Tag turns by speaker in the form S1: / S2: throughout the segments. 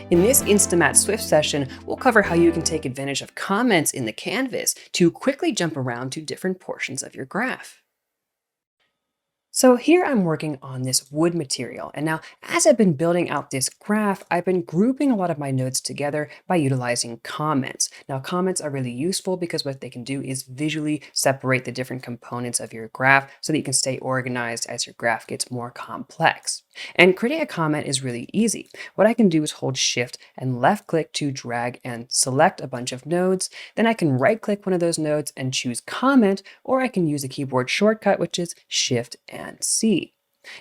S1: In this InstaMAT Swift session, we'll cover how you can take advantage of comments in the canvas to quickly jump around to different portions of your graph. So here I'm working on this wood material, and now as I've been building out this graph, I've been grouping a lot of my nodes together by utilizing comments. Now comments are really useful because what they can do is visually separate the different components of your graph so that you can stay organized as your graph gets more complex. And creating a comment is really easy. What I can do is hold Shift and left click to drag and select a bunch of nodes. Then I can right click one of those nodes and choose comment, or I can use a keyboard shortcut, which is Shift and C.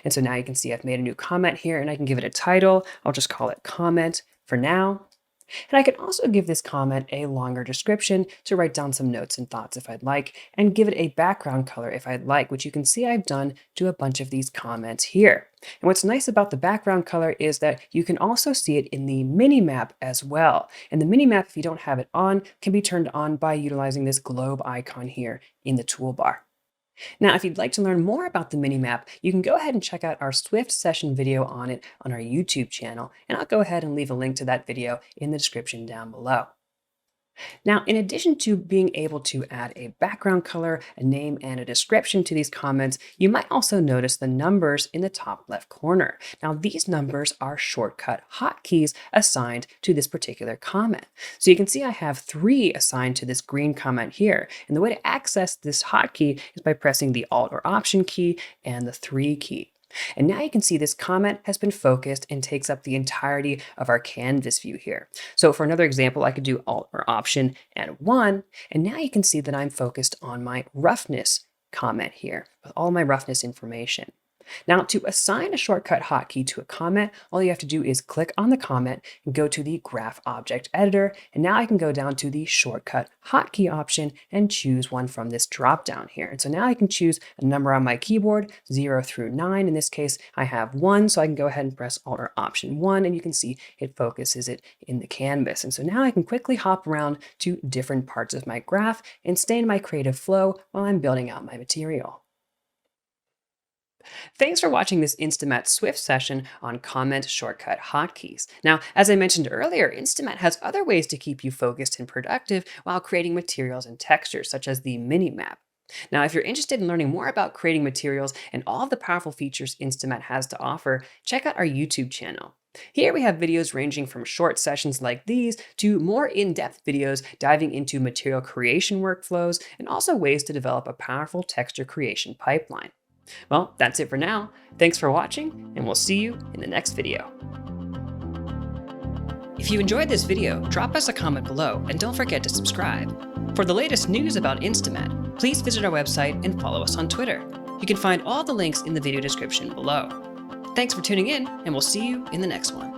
S1: And so now you can see I've made a new comment here and I can give it a title. I'll just call it comment for now. And I can also give this comment a longer description to write down some notes and thoughts if I'd like, and give it a background color if I'd like, which you can see I've done to a bunch of these comments here. And what's nice about the background color is that you can also see it in the mini map as well. And the mini map, if you don't have it on, can be turned on by utilizing this globe icon here in the toolbar. Now, if you'd like to learn more about the minimap, you can go ahead and check out our Swift session video on it on our YouTube channel, and I'll go ahead and leave a link to that video in the description down below. Now, in addition to being able to add a background color, a name, and a description to these comments, you might also notice the numbers in the top left corner. Now, these numbers are shortcut hotkeys assigned to this particular comment. So you can see I have 3 assigned to this green comment here. And the way to access this hotkey is by pressing the Alt or Option key and the 3 key. And now you can see this comment has been focused and takes up the entirety of our canvas view here. So for another example, I could do Alt or Option and 1, and now you can see that I'm focused on my roughness comment here with all my roughness information. Now, to assign a shortcut hotkey to a comment, all you have to do is click on the comment and go to the Graph Object Editor. And now I can go down to the shortcut hotkey option and choose one from this drop down here. And so now I can choose a number on my keyboard, 0 through 9. In this case, I have 1, so I can go ahead and press Alt or Option 1, and you can see it focuses it in the canvas. And so now I can quickly hop around to different parts of my graph and stay in my creative flow while I'm building out my material. Thanks for watching this InstaMAT Swift session on comment shortcut hotkeys. Now, as I mentioned earlier, InstaMAT has other ways to keep you focused and productive while creating materials and textures, such as the mini map. Now, if you're interested in learning more about creating materials and all of the powerful features InstaMAT has to offer, check out our YouTube channel. Here we have videos ranging from short sessions like these to more in-depth videos diving into material creation workflows and also ways to develop a powerful texture creation pipeline. Well, that's it for now. Thanks for watching, and we'll see you in the next video. If you enjoyed this video, drop us a comment below, and don't forget to subscribe. For the latest news about InstaMAT, please visit our website and follow us on Twitter. You can find all the links in the video description below. Thanks for tuning in, and we'll see you in the next one.